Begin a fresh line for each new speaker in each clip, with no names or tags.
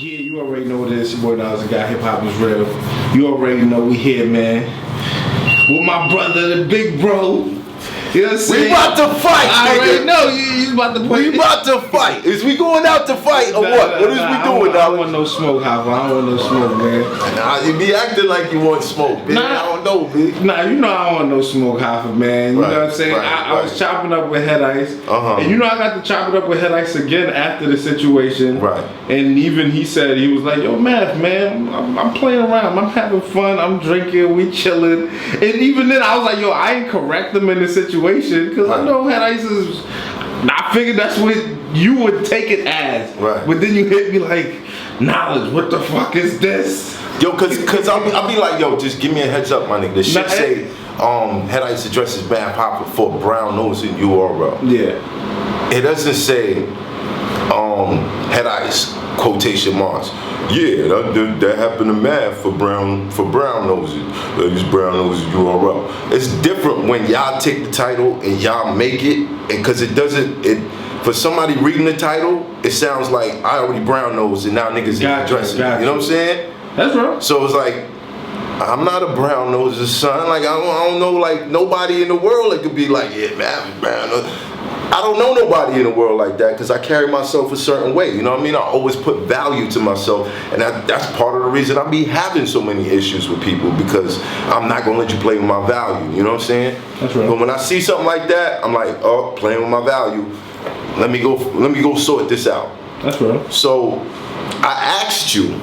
Yeah, you already know what it is. Your boy Nas, the guy, Hip Hop is Real. You already know we here, man. With my brother, the big bro. You know what I'm saying?
We about to fight,
I
nigga.
already know. You about to
We about to fight. Is we going out to fight or what? What is we doing,
I don't want no smoke, Hoffa. I don't want no smoke, man.
Nah, you be acting like you want smoke, bitch. I don't know, bitch.
Nah, you know I don't want no smoke, Hoffa, man. You know what I'm saying? I was chopping up with Head Ice. And you know I got to chop it up with Head Ice again after the situation.
Right.
And even he said, he was like, yo, Math, man, I'm playing around. I'm having fun. I'm drinking. We chilling. And even then I was like, yo, I ain't correct him in the situation because I know Head Ice is... I figured that's what you would take it as.
Right.
But then you hit me like, Knowledge, what the fuck is this?
Yo, cause I'll be like, yo, just give me a heads up, my nigga. The shit say, Head Ice addresses bad pop for brown nose in URL.
Yeah.
It doesn't say, Head Ice, quotation marks. Yeah, that happened to Math for brown noses. These brown noses URL. It's different when y'all take the title and y'all make it, and cause it doesn't, for somebody reading the title, it sounds like I already brown nose and now niggas addressing it. You know what I'm saying?
That's right.
So it's like, I'm not a brown nose son. Like I don't know like nobody in the world that could be like, yeah, man, I'm brown nose. I don't know nobody in the world like that because I carry myself a certain way. You know what I mean? I always put value to myself, and that's part of the reason I be having so many issues with people because I'm not gonna let you play with my value. You know what I'm saying?
That's right.
But when I see something like that, I'm like, oh, playing with my value. Let me go sort this out.
That's right.
So I asked you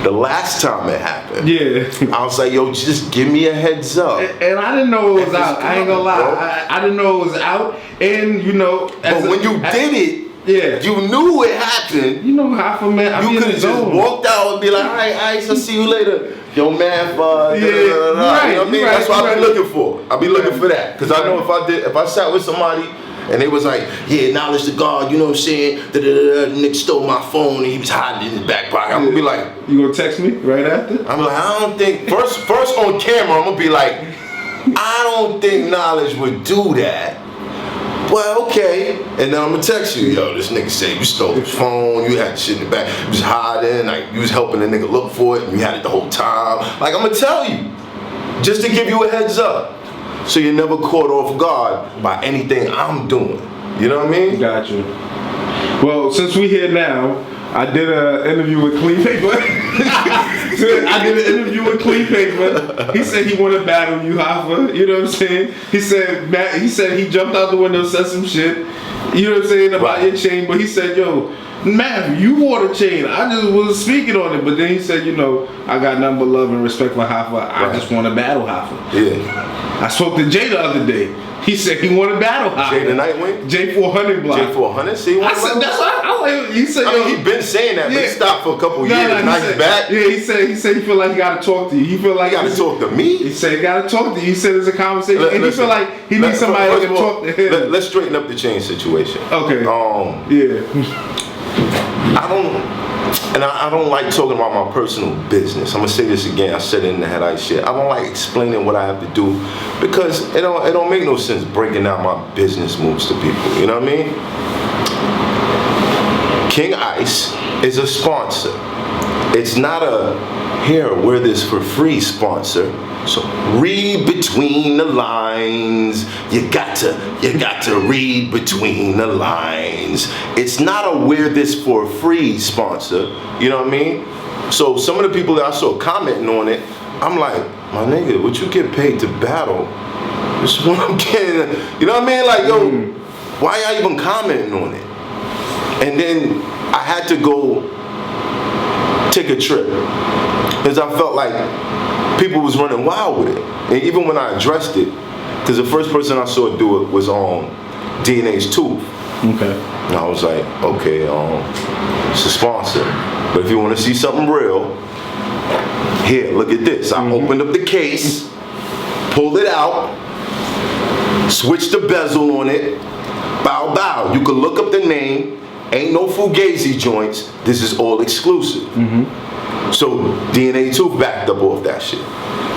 the last time it happened.
Yeah.
I was like, yo, just give me a heads up.
And I didn't know it was out. I ain't gonna lie. I didn't know it was out. And you know,
but when you did it,
yeah,
you knew it happened.
You know, Hoffa, man.
You could have just walked out and be like, all right, Ice, I'll see you later. Yo, man,
right,
you know what I mean? That's what I be looking for. I be looking for that. Because I know if I sat with somebody and they was like, yeah, Knowledge to God, you know what I'm saying? Nigga stole my phone and he was hiding in his back pocket. I'm gonna be like,
you gonna text me right after?
I'm like, I don't think, first on camera, I'm gonna be like, I don't think Knowledge would do that. Well, okay. And then I'm gonna text you, yo, this nigga said you stole his phone, you had shit in the back, you was hiding, like you was helping the nigga look for it, and you had it the whole time. Like, I'm gonna tell you, just to give you a heads up. So you're never caught off guard by anything I'm doing. You know what I mean?
Got you. Well, since we here now, I did an interview with Clean Paper. He said he wanted to battle you, Hoffa. You know what I'm saying? He said he jumped out the window, said some shit. You know what I'm saying about your chain, but he said, yo, Matt, you wore the chain. I just was speaking on it, but then he said, you know, I got nothing but love and respect for Hoffa. I just want to battle Hoffa.
Yeah.
I spoke to Jay the other day. He said he wanted to battle Hoffa.
Jay the Nightwing?
J400 block.
J400? See what
I said, that's what I was like. He said,
I mean, he been saying that, but he stopped for a couple years. Now he's back.
Yeah, he said he feel like he got to talk to you. He feel like
he got to talk to me.
He said he got to talk to you. He said it's a conversation, and he feel like he needs somebody that can talk to him.
Let's straighten up the chain situation.
Okay.
Yeah. I don't like talking about my personal business. I'm gonna say this again. I said it in the Head Ice shit. I don't like explaining what I have to do because it don't make no sense breaking down my business moves to people. You know what I mean? King Ice is a sponsor. It's not a here, wear this for free sponsor. So read between the lines. You got to read between the lines. It's not a wear this for free sponsor. You know what I mean? So some of the people that I saw commenting on it, I'm like, my nigga, what you get paid to battle? This is what I'm getting. You know what I mean? Like, yo, why y'all even commenting on it? And then I had to go take a trip because I felt like people was running wild with it. And even when I addressed it, because the first person I saw do it was on DNA's Tooth.
Okay.
And I was like, okay, it's a sponsor. But if you want to see something real, here, look at this. I opened up the case, pulled it out, switched the bezel on it, bow bow. You can look up the name, ain't no Fugazi joints, this is all exclusive. So DNA too backed up off that shit.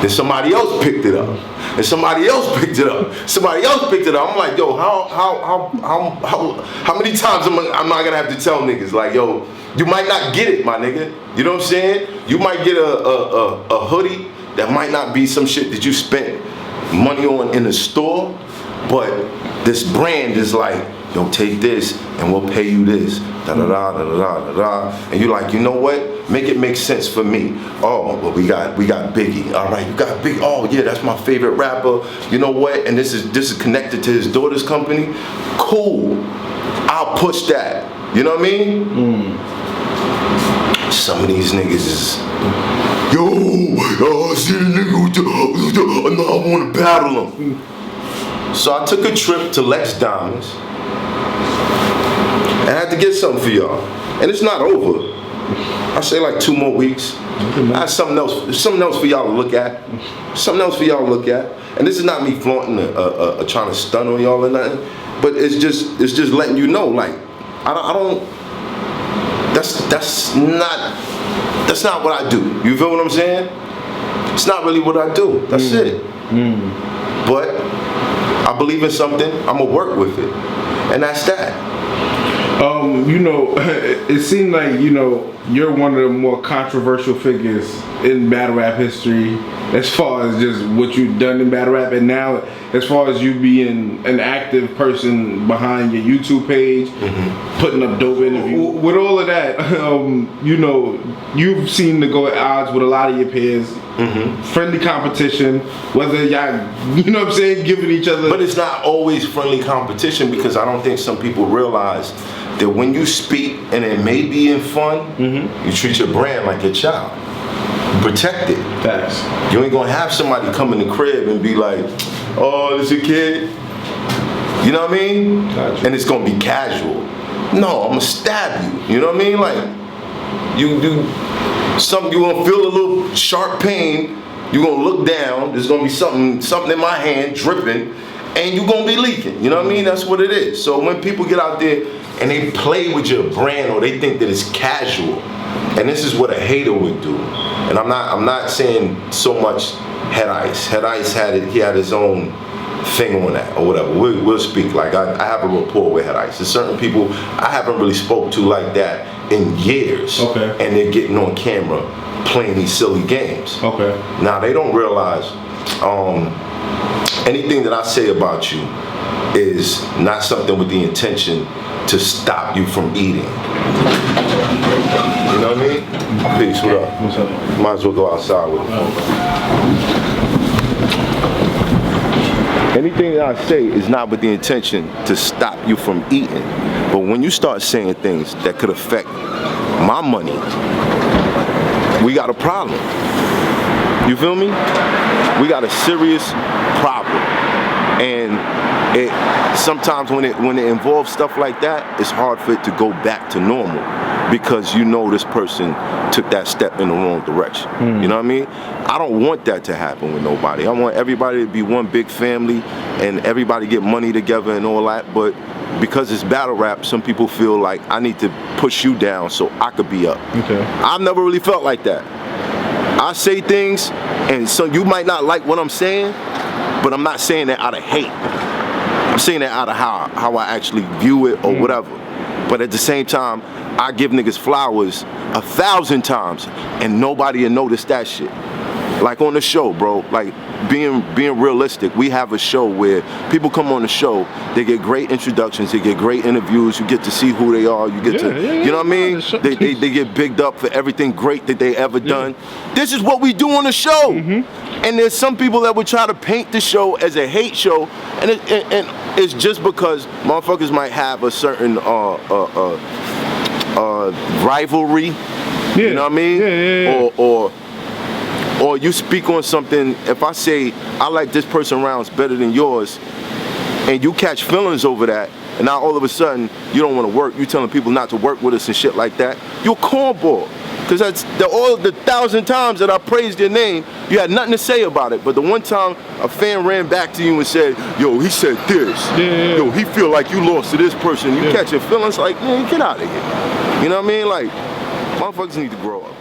Then somebody else picked it up. And somebody else picked it up. Somebody else picked it up. I'm like, yo, how many times am I gonna have to tell niggas like, yo, you might not get it, my nigga. You know what I'm saying? You might get a hoodie that might not be some shit that you spent money on in the store, but this brand is like, yo, take this and we'll pay you this. Da da da da da da da. And you're like, you know what? Make it make sense for me. Oh, well, we got Biggie. All right, you got Biggie. Oh yeah, that's my favorite rapper. You know what? And this is connected to his daughter's company. Cool. I'll push that. You know what I mean? Some of these niggas is, yo, I see the nigga with the I want to battle him. So I took a trip to Lex Diamonds and I had to get something for y'all. And it's not over. I say like 2 more weeks. I have something else for y'all to look at. Something else for y'all to look at. And this is not me flaunting trying to stun on y'all or nothing, but it's just letting you know, like, I don't. That's not what I do. You feel what I'm saying? It's not really what I do. That's it. But I believe in something. I'm gonna work with it, and that's that.
You know, it seemed like, you know, you're one of the more controversial figures in battle rap history as far as just what you've done in battle rap, and now as far as you being an active person behind your YouTube page, putting up dope interviews. With all of that, you know, you've seemed to go at odds with a lot of your peers. Friendly competition, whether y'all, you know what I'm saying, giving each other.
But it's not always friendly competition, because I don't think some people realize that when you speak and it may be in fun, you treat your brand like your child. You protect it.
Facts.
You ain't gonna have somebody come in the crib and be like, oh, this your kid? You know what I mean? Gotcha. And it's gonna be casual. No, I'm gonna stab you. You know what I mean? Like, you do something, you're gonna feel a little sharp pain, you're gonna look down, there's gonna be something in my hand dripping, and you're gonna be leaking. You know what I mean? That's what it is. So when people get out there and they play with your brand, or they think that it's casual, and this is what a hater would do. And I'm not saying so much Head Ice. Head Ice he had his own thing on that or whatever. We'll speak. Like I have a rapport with Head Ice. There's certain people I haven't really spoke to like that in years.
Okay.
And they're getting on camera playing these silly games.
Okay.
Now they don't realize anything that I say about you is not something with the intention to stop you from eating. You know what I mean? Peace, what up?
What's up?
Might as well go outside with it. Anything that I say is not with the intention to stop you from eating. But when you start saying things that could affect my money, we got a problem. You feel me? We got a serious problem. And sometimes when it involves stuff like that, it's hard for it to go back to normal, because you know this person took that step in the wrong direction. You know what I mean? I don't want that to happen with nobody. I want everybody to be one big family and everybody get money together and all that, but because it's battle rap, some people feel like I need to push you down so I could be up. Okay. I've never really felt like that. I say things, and so you might not like what I'm saying, but I'm not saying that out of hate. I'm saying that out of how I actually view it or whatever. But at the same time, I give niggas flowers 1,000 times and nobody will notice that shit. Like on the show, bro, like being realistic, we have a show where people come on the show, they get great introductions, they get great interviews, you get to see who they are, you get you know what I mean? They get bigged up for everything great that they ever done. This is what we do on the show. And there's some people that would try to paint the show as a hate show, and it's just because motherfuckers might have a certain rivalry, you know what I mean? Or you speak on something, if I say, I like this person rounds better than yours, and you catch feelings over that, and now all of a sudden, you don't want to work, you telling people not to work with us and shit like that, you're a cornball. Because that's all the 1,000 times that I praised your name, you had nothing to say about it. But the one time a fan ran back to you and said, yo, he said this. Yo, he feel like you lost to this person. You catch your feelings like, man, get out of here. You know what I mean? Like, motherfuckers need to grow up.